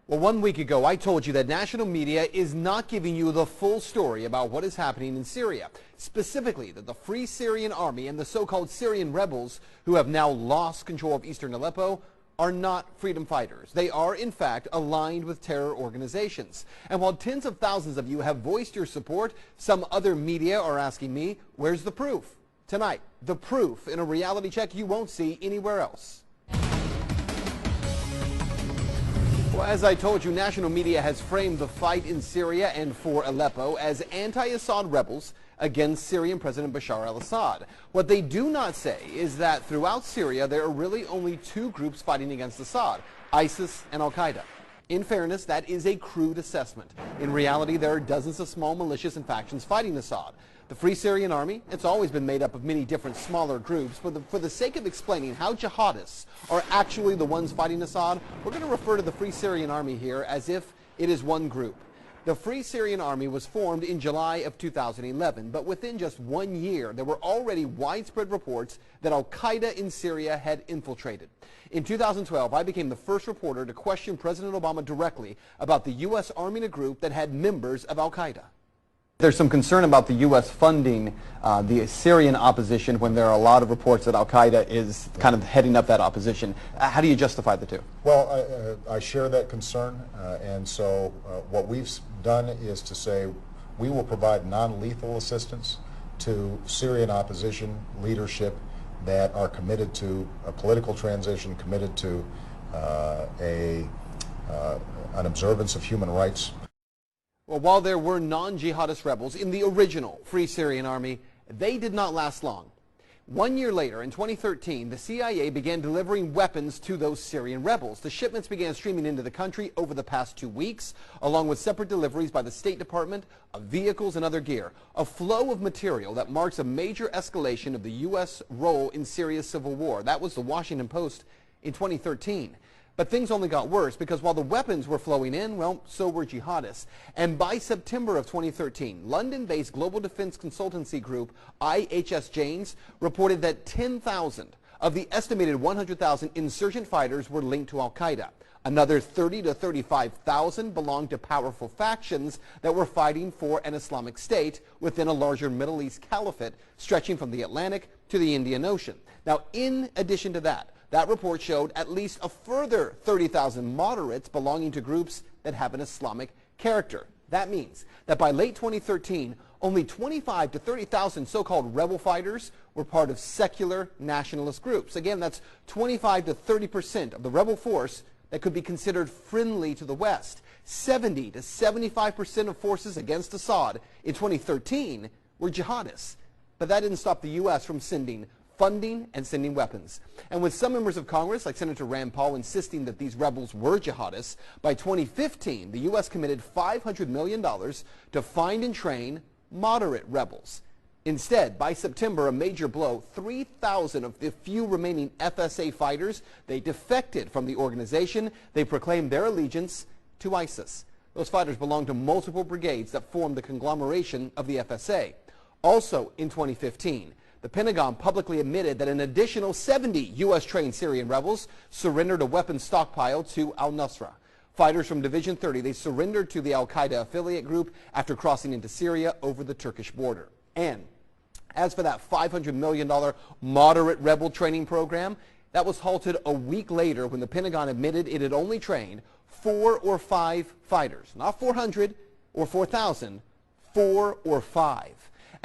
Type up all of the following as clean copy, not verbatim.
Well, 1 week ago, I told you that national media is not giving you the full story about what is happening in Syria. Specifically, that the Free Syrian Army and the so-called Syrian rebels who have now lost control of eastern Aleppo are not freedom fighters. They are, in fact, aligned with terror organizations. And while tens of thousands of you have voiced your support, some other media are asking me, where's the proof? Tonight, the proof in a reality check you won't see anywhere else. Well, as I told you, national media has framed the fight in Syria and for Aleppo as anti-Assad rebels against Syrian President Bashar al-Assad. What they do not say is that throughout Syria, there are really only two groups fighting against Assad, ISIS and al-Qaeda. In fairness, that is a crude assessment. In reality, there are dozens of small militias and factions fighting Assad. The Free Syrian Army, it's always been made up of many different smaller groups. For the sake of explaining how jihadists are actually the ones fighting Assad, we're going to refer to the Free Syrian Army here as if it is one group. The Free Syrian Army was formed in July of 2011, but within just 1 year, there were already widespread reports that al-Qaeda in Syria had infiltrated. In 2012, I became the first reporter to question President Obama directly about the U.S. arming a group that had members of al-Qaeda. There's some concern about the U.S. funding the Syrian opposition when there are a lot of reports that al-Qaeda is kind of heading up that opposition. How do you justify the two? Well, I share that concern, and so what we've done is to say we will provide non-lethal assistance to Syrian opposition leadership that are committed to a political transition, committed to an observance of human rights. Well, while there were non-jihadist rebels in the original Free Syrian Army, they did not last long. 1 year later, in 2013, the CIA began delivering weapons to those Syrian rebels. The shipments began streaming into the country over the past 2 weeks, along with separate deliveries by the State Department of vehicles and other gear. A flow of material that marks a major escalation of the U.S. role in Syria's civil war. That was the Washington Post in 2013. But things only got worse because while the weapons were flowing in, well, so were jihadists. And by September of 2013, London-based global defense consultancy group IHS Janes reported that 10,000 of the estimated 100,000 insurgent fighters were linked to al-Qaeda. Another 30 to 35,000 belonged to powerful factions that were fighting for an Islamic State within a larger Middle East caliphate stretching from the Atlantic to the Indian Ocean. Now, in addition to that, that report showed at least a further 30,000 moderates belonging to groups that have an Islamic character. That means that by late 2013, only 25 to 30,000 so-called rebel fighters were part of secular nationalist groups. Again, that's 25 to 30% of the rebel force that could be considered friendly to the West. 70 to 75% of forces against Assad in 2013 were jihadists. But that didn't stop the U.S. from sending funding and sending weapons. And with some members of Congress, like Senator Rand Paul, insisting that these rebels were jihadists, by 2015, the U.S. committed $500 million to find and train moderate rebels. Instead, by September, a major blow, 3,000 of the few remaining FSA fighters, they defected from the organization. They proclaimed their allegiance to ISIS. Those fighters belong to multiple brigades that form the conglomeration of the FSA. Also in 2015, the Pentagon publicly admitted that an additional 70 U.S.-trained Syrian rebels surrendered a weapons stockpile to al-Nusra. Fighters from Division 30, they surrendered to the al-Qaeda affiliate group after crossing into Syria over the Turkish border. And as for that $500 million moderate rebel training program, that was halted a week later when the Pentagon admitted it had only trained 4 or 5 fighters. Not 400 or 4,000, 4 or 5.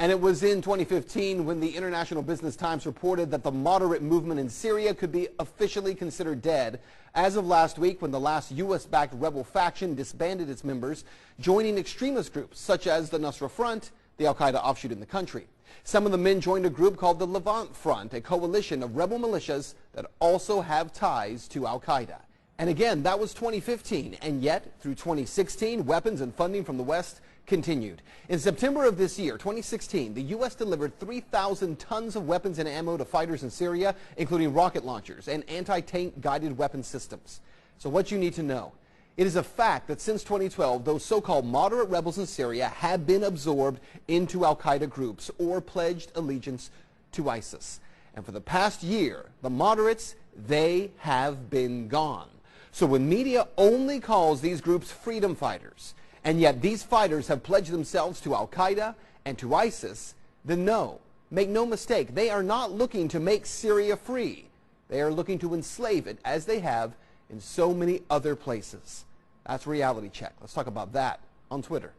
And it was in 2015 when the International Business Times reported that the moderate movement in Syria could be officially considered dead as of last week when the last U.S.-backed rebel faction disbanded its members, joining extremist groups such as the Nusra Front, the al-Qaeda offshoot in the country. Some of the men joined a group called the Levant Front, a coalition of rebel militias that also have ties to al-Qaeda. And again, that was 2015, and yet through 2016, weapons and funding from the West continued. In September of this year, 2016, the U.S. delivered 3,000 tons of weapons and ammo to fighters in Syria, including rocket launchers and anti-tank guided weapon systems. So what you need to know, it is a fact that since 2012, those so-called moderate rebels in Syria have been absorbed into al-Qaeda groups or pledged allegiance to ISIS. And for the past year, the moderates, they have been gone. So when media only calls these groups freedom fighters, and yet these fighters have pledged themselves to Al-Qaeda and to ISIS, then no, make no mistake, they are not looking to make Syria free. They are looking to enslave it, as they have in so many other places. That's Reality Check. Let's talk about that on Twitter.